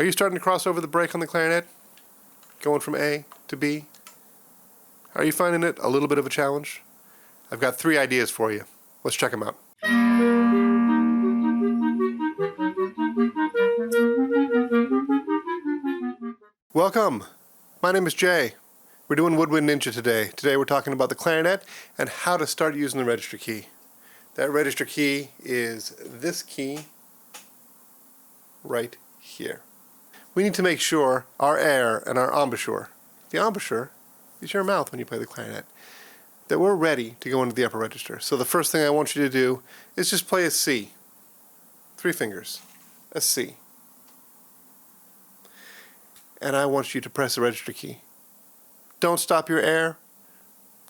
Are you starting to cross over the break on the clarinet? Going from A to B? Are you finding it a little bit of a challenge? I've got 3 ideas for you. Let's check them out. Welcome. My name is Jay. We're doing Woodwind Ninja today. Today we're talking about the clarinet and how to start using the register key. That register key is this key right here. We need to make sure our air and our embouchure, the embouchure is your mouth when you play the clarinet, that we're ready to go into the upper register. So the first thing I want you to do is just play a C. 3 fingers. A C. And I want you to press the register key. Don't stop your air.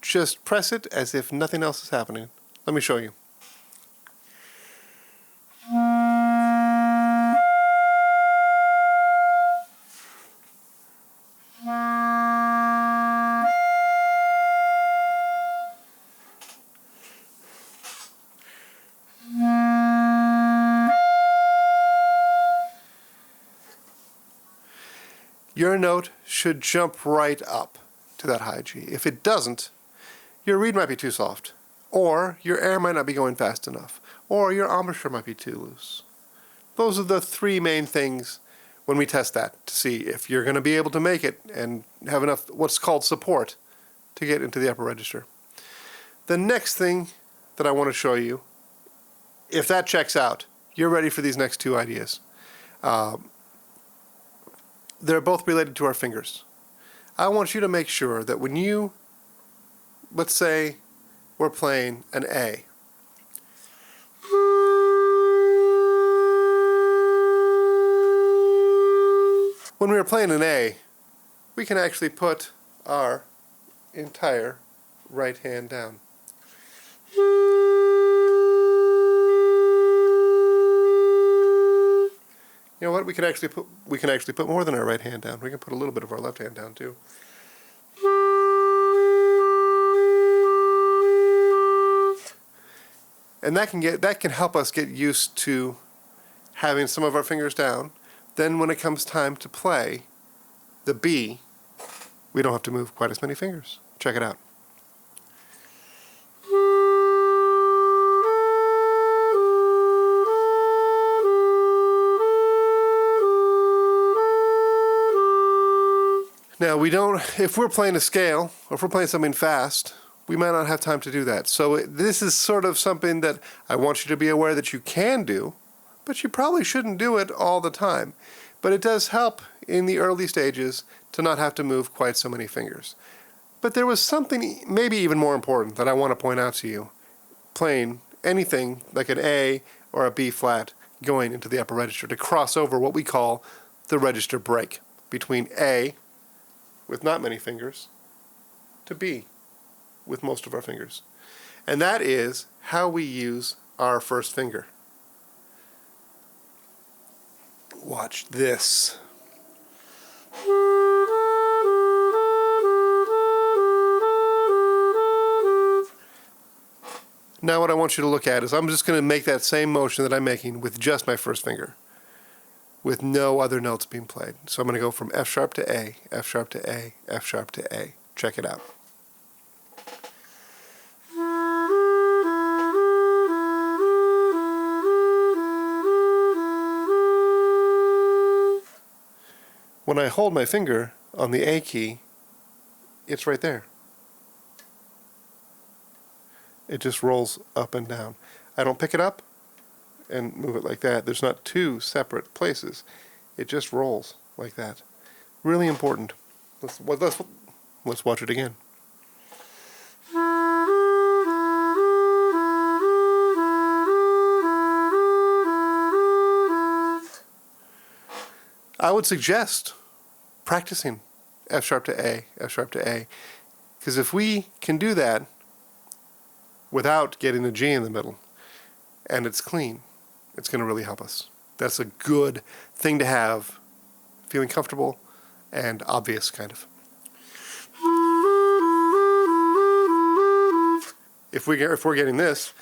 Just press it as if nothing else is happening. Let me show you. Your note should jump right up to that high G. If it doesn't, your reed might be too soft, or your air might not be going fast enough, or your embouchure might be too loose. Those are the 3 main things when we test that to see if you're going to be able to make it and have enough what's called support to get into the upper register. The next thing that I want to show you, if that checks out, you're ready for these next 2 ideas. They're both related to our fingers. I want you to make sure that when you, let's say we're playing an A. When we're playing an A, we can actually put our entire right hand down. You know what? We can actually put more than our right hand down. We can put a little bit of our left hand down too. And that can help us get used to having some of our fingers down. Then when it comes time to play the B, we don't have to move quite as many fingers. Check it out. Now if we're playing a scale, or if we're playing something fast, we might not have time to do that. So this is sort of something that I want you to be aware that you can do, but you probably shouldn't do it all the time. But it does help in the early stages to not have to move quite so many fingers. But there was something maybe even more important that I want to point out to you. Playing anything like an A or a B flat going into the upper register to cross over what we call the register break between A, with not many fingers, to B, with most of our fingers. And that is how we use our first finger. Watch this. Now what I want you to look at is I'm just going to make that same motion that I'm making with just my first finger, with no other notes being played. So I'm going to go from F sharp to A, F sharp to A, F sharp to A. Check it out. When I hold my finger on the A key, it's right there. It just rolls up and down. I don't pick it up and move it like that. There's not 2 separate places. It just rolls like that. Really important. Let's watch it again. I would suggest practicing F sharp to A, F sharp to A, because if we can do that without getting a G in the middle, and it's clean, it's going to really help us. That's a good thing to have, feeling comfortable and obvious, kind of. If we're getting this,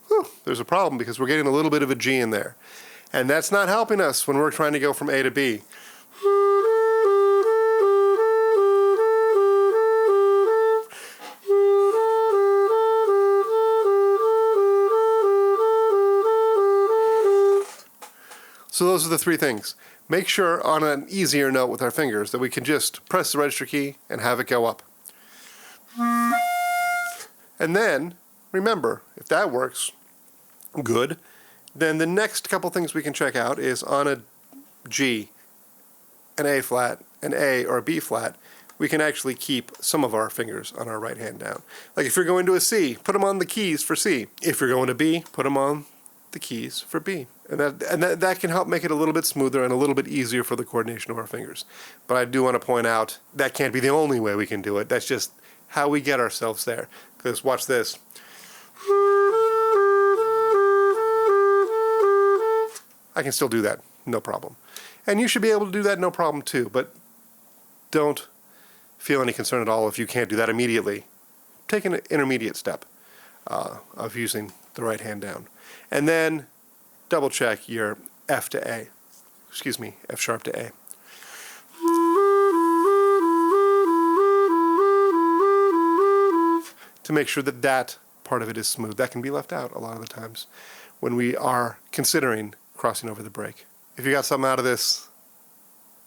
whew, there's a problem because we're getting a little bit of a G in there. And that's not helping us when we're trying to go from A to B. So those are the three things. Make sure on an easier note with our fingers that we can just press the register key and have it go up. And then, remember, if that works, good, then the next couple things we can check out is on a G, an A flat, an A, or a B flat, we can actually keep some of our fingers on our right hand down. Like if you're going to a C, put them on the keys for C. If you're going to B, put them on the keys for B. And that can help make it a little bit smoother and a little bit easier for the coordination of our fingers. But I do want to point out that can't be the only way we can do it. That's just how we get ourselves there. Because watch this. I can still do that, no problem. And you should be able to do that no problem too, but don't feel any concern at all if you can't do that immediately. Take an intermediate step of using the right hand down. And then double check your F to A. Excuse me, F sharp to A. To make sure that that part of it is smooth. That can be left out a lot of the times when we are considering crossing over the break. If you got something out of this,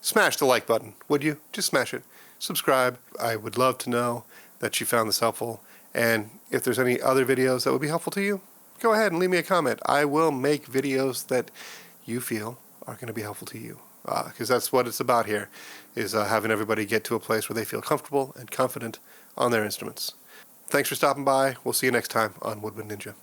smash the like button, would you? Just smash it. Subscribe. I would love to know that you found this helpful. And if there's any other videos that would be helpful to you, go ahead and leave me a comment. I will make videos that you feel are going to be helpful to you. Because that's what it's about here, is having everybody get to a place where they feel comfortable and confident on their instruments. Thanks for stopping by. We'll see you next time on Woodwind Ninja.